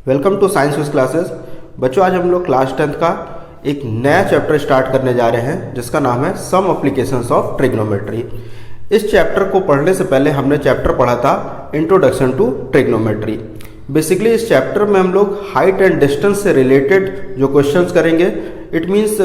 Welcome to science with classes. बच्चों, आज हम लोग क्लास 10th का एक नया चैप्टर स्टार्ट करने जा रहे हैं जिसका नाम है सम एप्लीकेशंस ऑफ ट्रिग्नोमेट्री। इस चैप्टर को पढ़ने से पहले हमने चैप्टर पढ़ा था इंट्रोडक्शन टू ट्रिग्नोमेट्री। बेसिकली इस चैप्टर में हम लोग हाइट एंड डिस्टेंस से रिलेटेड जो क्वेश्चंस करेंगे, इट मीन्स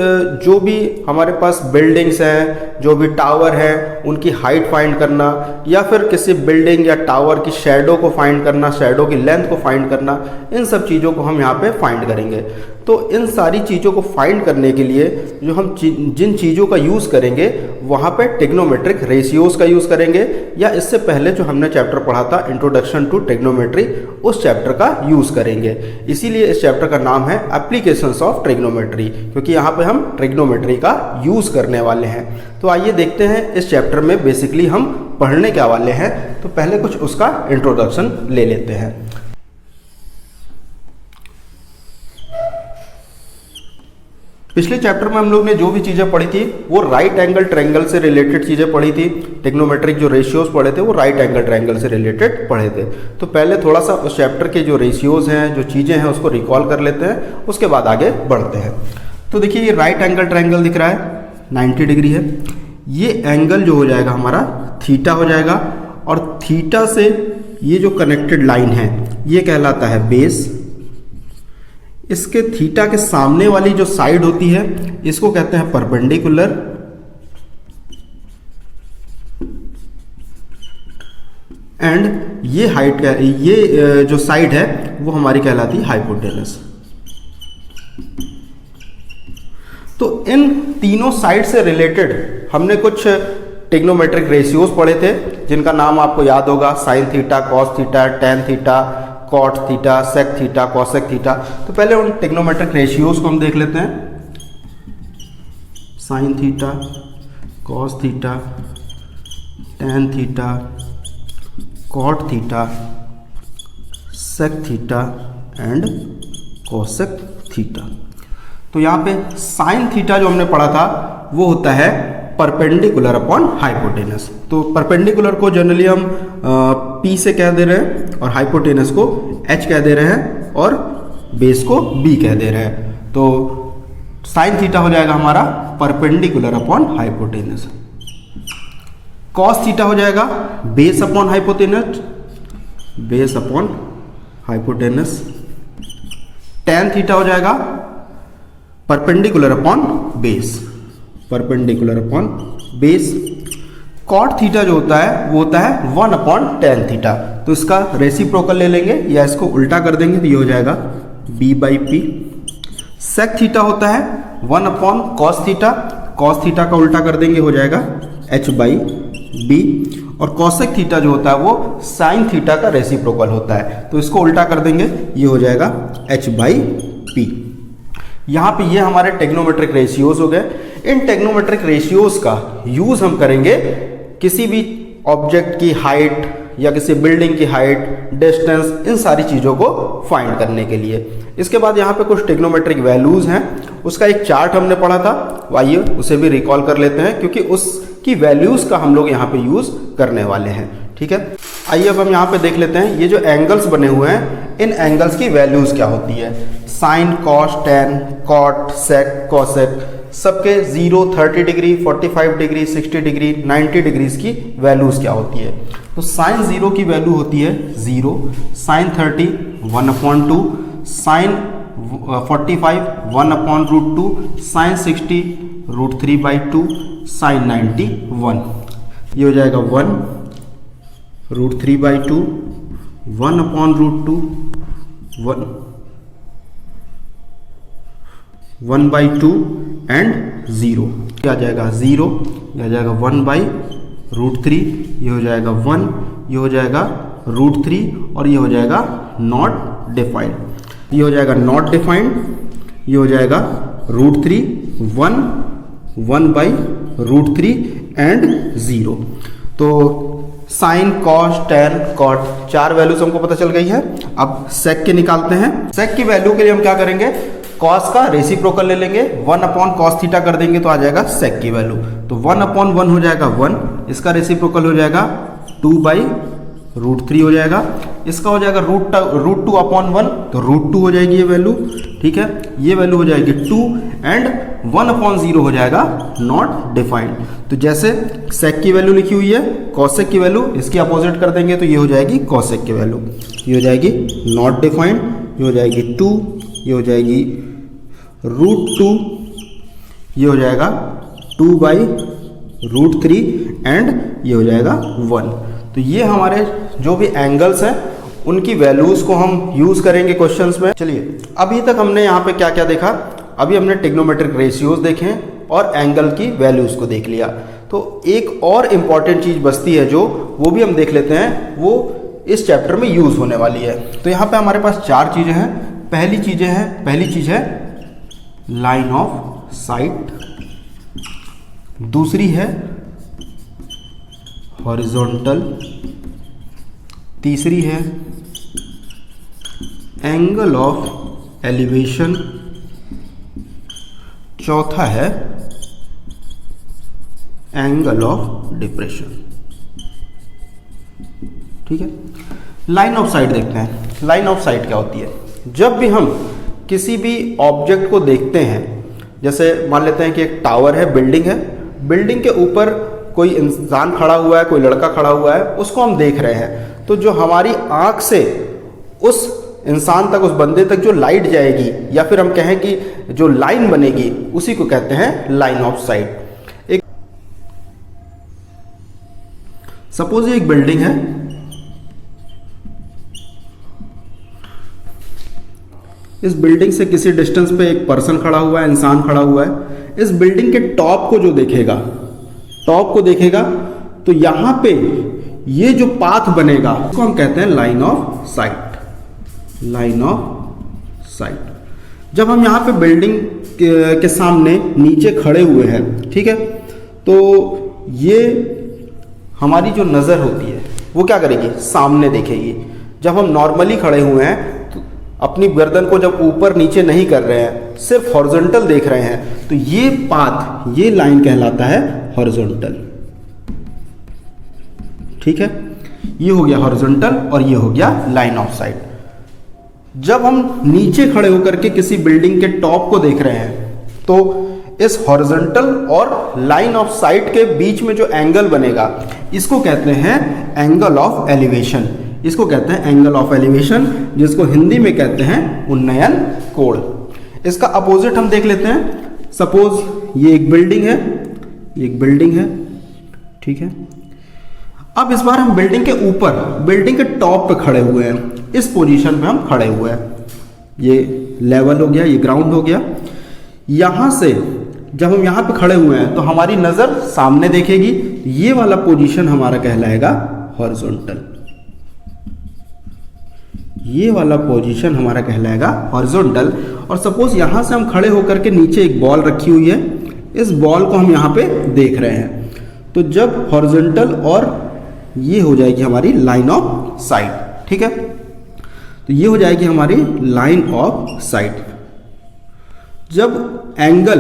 जो भी हमारे पास बिल्डिंग्स हैं, जो भी टावर हैं, उनकी हाइट फाइंड करना या फिर किसी बिल्डिंग या टावर की शैडो को फाइंड करना, शैडो की लेंथ को फाइंड करना, इन सब चीज़ों को हम यहाँ पे फाइंड करेंगे। तो इन सारी चीज़ों को फाइंड करने के लिए जो हम जिन चीज़ों का यूज़ करेंगे वहाँ पे ट्रिग्नोमेट्रिक रेशियोज़ का यूज़ करेंगे, या इससे पहले जो हमने चैप्टर पढ़ा था इंट्रोडक्शन टू ट्रिग्नोमेट्री, उस चैप्टर का यूज़ करेंगे। इसीलिए इस चैप्टर का नाम है एप्लीकेशंस ऑफ ट्रिग्नोमेट्री, क्योंकि यहाँ पे हम ट्रिग्नोमेट्री का यूज़ करने वाले हैं। तो आइए देखते हैं इस चैप्टर में बेसिकली हम पढ़ने क्या वाले हैं। तो पहले कुछ उसका इंट्रोडक्शन ले लेते हैं। पिछले चैप्टर में हम लोग ने जो भी चीज़ें पढ़ी थी वो राइट एंगल ट्रायंगल से रिलेटेड चीज़ें पढ़ी थी। ट्रिग्नोमेट्रिक जो रेशियोज पढ़े थे वो राइट एंगल ट्रायंगल से रिलेटेड पढ़े थे। तो पहले थोड़ा सा उस चैप्टर के जो रेशियोज हैं, जो चीज़ें हैं, उसको रिकॉल कर लेते हैं, उसके बाद आगे बढ़ते हैं। तो देखिए, ये राइट एंगल ट्रायंगल दिख रहा है, 90 डिग्री है। ये एंगल जो हो जाएगा हमारा थीटा हो जाएगा, और थीटा से ये जो कनेक्टेड लाइन है ये कहलाता है बेस। इसके थीटा के सामने वाली जो साइड होती है इसको कहते हैं परपेंडिकुलर, एंड ये हाइट का ये जो साइड है वो हमारी कहलाती है हाइपोटेनस। तो इन तीनों साइड से रिलेटेड हमने कुछ ट्रिग्नोमेट्रिक रेशियोज पढ़े थे जिनका नाम आपको याद होगा, sine theta, cos theta, tan theta, cot theta, sec theta, cosec theta. तो पहले उन ट्रिग्नोमेट्रिक रेशियोज को हम देख लेते हैं। Sine theta, cos theta, tan theta, cot theta, sec theta and cosec theta. तो यहाँ पे साइन थीटा जो हमने पढ़ा था वो होता है परपेंडिकुलर अपॉन हाइपोटेनस। तो परपेंडिकुलर को जनरली हम P से कह दे रहे हैं, और हाइपोटेनस को H कह दे रहे हैं, और बेस को B कह दे रहे हैं। तो साइन थीटा हो जाएगा हमारा perpendicular upon hypotenuse. Cos theta हो जाएगा base upon hypotenuse, base upon hypotenuse. Tan theta हो जाएगा perpendicular upon base, perpendicular upon base. Cot theta जो होता है वो होता है 1 अपॉन टेन थीटा। तो इसका रेसिप्रोकल ले लेंगे या इसको उल्टा कर देंगे तो ये हो जाएगा b by p. Sec theta होता है 1 upon cos theta, cos theta का उल्टा कर देंगे हो जाएगा h बाई बी। और कॉसेक थीटा जो होता है वो साइन थीटा का रेसिप्रोकल होता है, तो इसको उल्टा कर देंगे ये हो जाएगा h बाई पी। यहाँ पे ये हमारे ट्रिग्नोमेट्रिक रेशियोज हो गए। इन ट्रिग्नोमेट्रिक रेशियोज का यूज हम करेंगे किसी भी ऑब्जेक्ट की हाइट या किसी बिल्डिंग की हाइट, डिस्टेंस, इन सारी चीज़ों को फाइंड करने के लिए। इसके बाद यहाँ पे कुछ ट्रिग्नोमेट्रिक वैल्यूज हैं, उसका एक चार्ट हमने पढ़ा था, आइए उसे भी रिकॉल कर लेते हैं क्योंकि उसकी वैल्यूज का हम लोग यहाँ पे यूज करने वाले हैं। ठीक है, आइए अब हम यहाँ पे देख लेते हैं ये जो एंगल्स बने हुए हैं, इन एंगल्स की वैल्यूज क्या होती है। साइन, कॉस, टेन, कॉट, सेक, कॉसेक, सबके 0, 30 डिग्री, 45 डिग्री, 60 डिग्री, 90 डिग्रीज की वैल्यूज क्या होती है। तो साइन 0 की वैल्यू होती है 0, sine 30 1 upon 2, sine 45 1 upon root 2, sine 60 root 3 by 2, sine 90 1। ये हो जाएगा 1 root 3 by 2, 1 upon root 2, 1 by 2 and 0। क्या आ जाएगा 0, यह आ जाएगा 1 बाई रूट 3, ये हो जाएगा 1, ये हो जाएगा रूट 3, और ये हो जाएगा नॉट डिफाइंड, ये हो जाएगा नॉट डिफाइंड, ये हो जाएगा रूट 3, 1 बाई रूट 3 एंड 0। तो sine, cos, tan, cot, 4 values हमको पता चल गई है। अब सेक के निकालते हैं। सेक की वैल्यू के लिए हम क्या करेंगे, कॉस का रेसिप्रोकल ले लेंगे, 1 अपॉन कॉस थीटा कर देंगे तो आ जाएगा सेक की वैल्यू। तो 1 अपॉन 1 हो जाएगा 1, इसका रेसिप्रोकल हो जाएगा 2 बाई रूट 3 हो जाएगा। इसका हो जाएगा √2/1, तो √2 हो जाएगी ये वैल्यू, ठीक है। ये वैल्यू हो जाएगी 2 एंड 1/0 हो जाएगा नॉट डिफाइंड। तो जैसे सेक की वैल्यू लिखी हुई है, कॉसेक की वैल्यू इसकी अपोजिट कर देंगे तो ये हो जाएगी कॉसेक की वैल्यू, ये हो जाएगी नॉट डिफाइंड, ये हो जाएगी 2, ये हो जाएगी √2, ये हो जाएगा 2/√3 एंड ये हो जाएगा 1। तो ये हमारे जो भी एंगल्स हैं उनकी वैल्यूज़ को हम यूज़ करेंगे क्वेश्चंस में। चलिए, अभी तक हमने यहाँ पे क्या क्या देखा, अभी हमने ट्रिग्नोमेट्रिक रेशियोज देखे और एंगल की वैल्यूज़ को देख लिया। तो एक और इम्पॉर्टेंट चीज़ बचती है जो वो भी हम देख लेते हैं, वो इस चैप्टर में यूज़ होने वाली है। तो यहाँ पे हमारे पास 4 चीज़ें हैं। पहली चीज़ है लाइन ऑफ साइट, दूसरी है हॉरिजॉन्टल, तीसरी है एंगल ऑफ एलिवेशन, चौथा है एंगल ऑफ डिप्रेशन, ठीक है। लाइन ऑफ साइट देखते हैं। लाइन ऑफ साइट क्या होती है? जब भी हम किसी भी ऑब्जेक्ट को देखते हैं, जैसे मान लेते हैं कि एक टावर है, बिल्डिंग है, बिल्डिंग के ऊपर कोई इंसान खड़ा हुआ है, कोई लड़का खड़ा हुआ है, उसको हम देख रहे हैं, तो जो हमारी आंख से उस इंसान तक, उस बंदे तक जो लाइट जाएगी या फिर हम कहें कि जो लाइन बनेगी, उसी को कहते हैं लाइन ऑफ साइट। एक सपोज ये एक बिल्डिंग है, इस बिल्डिंग से किसी डिस्टेंस पे एक पर्सन खड़ा हुआ है, इंसान खड़ा हुआ है। इस बिल्डिंग के टॉप को जो देखेगा, टॉप को देखेगा, तो यहां पे ये जो पाथ बनेगा उसको हम कहते हैं line of site. Line of site. जब हम यहां पे बिल्डिंग के सामने नीचे खड़े हुए हैं, ठीक है, तो ये हमारी जो नज़र होती है वो क्या करेगी? सामने देखेगी। जब हम नॉर्मली खड़े हुए हैं तो अपनी गर्दन को जब ऊपर नीचे नहीं कर रहे हैं, सिर्फ हॉरिजॉन्टल देख रहे हैं, तो ये पाथ, ये लाइन कहलाता है हॉरिजॉन्टल, ठीक है। ये हो गया हॉरिजॉन्टल और ये हो गया लाइन ऑफ साइट। जब हम नीचे खड़े होकर के किसी बिल्डिंग के टॉप को देख रहे हैं, तो इस हॉरिजॉन्टल और लाइन ऑफ साइट के बीच में जो एंगल बनेगा, इसको कहते हैं एंगल ऑफ एलिवेशन। इसको कहते हैं एंगल ऑफ एलिवेशन, जिसको हिंदी में कहते हैं उन्नयन कोण। इसका अपोजिट हम देख लेते हैं। सपोज ये एक बिल्डिंग है, ये एक बिल्डिंग है, ठीक है। अब इस बार हम बिल्डिंग के ऊपर, बिल्डिंग के टॉप पे खड़े हुए हैं, इस पोजीशन पे हम खड़े हुए हैं। ये लेवल हो गया, ये ग्राउंड हो गया। यहां से जब हम यहां पे खड़े हुए हैं तो हमारी नजर सामने देखेगी, ये वाला पोजीशन हमारा कहलाएगा हॉरिजॉन्टल। ये वाला पोजीशन हमारा कहलाएगा हॉरिजॉन्टल। और सपोज यहां से हम खड़े होकर के नीचे एक बॉल रखी हुई है, इस बॉल को हम यहां पे देख रहे हैं, तो जब हॉरिजॉन्टल और ये हो जाएगी हमारी लाइन ऑफ साइट, ठीक है। तो ये हो जाएगी हमारी लाइन ऑफ साइट। जब एंगल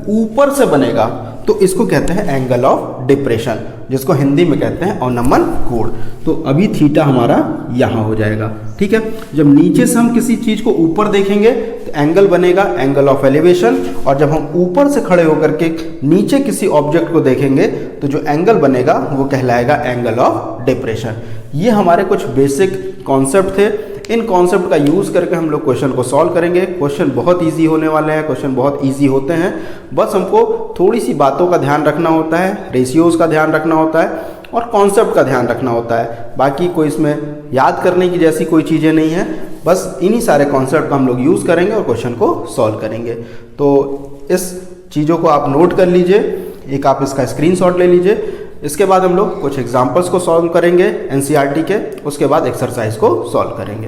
ऊपर से बनेगा तो इसको कहते हैं एंगल ऑफ डिप्रेशन, जिसको हिंदी में कहते हैं अवनमन कोण। तो अभी थीटा हमारा यहां हो जाएगा, ठीक है। जब नीचे से हम किसी चीज को ऊपर देखेंगे तो एंगल बनेगा एंगल ऑफ एलिवेशन, और जब हम ऊपर से खड़े होकर के नीचे किसी ऑब्जेक्ट को देखेंगे तो जो एंगल बनेगा वो कहलाएगा एंगल ऑफ डिप्रेशन। ये हमारे कुछ बेसिक कॉन्सेप्ट थे। इन कॉन्सेप्ट का यूज़ करके हम लोग क्वेश्चन को सॉल्व करेंगे। क्वेश्चन बहुत इजी होने वाले हैं, क्वेश्चन बहुत इजी होते हैं, बस हमको थोड़ी सी बातों का ध्यान रखना होता है, रेशियोज़ का ध्यान रखना होता है और कॉन्सेप्ट का ध्यान रखना होता है। बाकी कोई इसमें याद करने की जैसी कोई चीज़ें नहीं है, बस इन्हीं सारे कॉन्सेप्ट का हम लोग यूज़ करेंगे और क्वेश्चन को सॉल्व करेंगे। तो इस चीज़ों को आप नोट कर लीजिए, एक आप इसका स्क्रीनशॉट ले लीजिए। इसके बाद हम लोग कुछ एग्जाम्पल्स को सॉल्व करेंगे एनसीईआरटी के, उसके बाद एक्सरसाइज को सॉल्व करेंगे।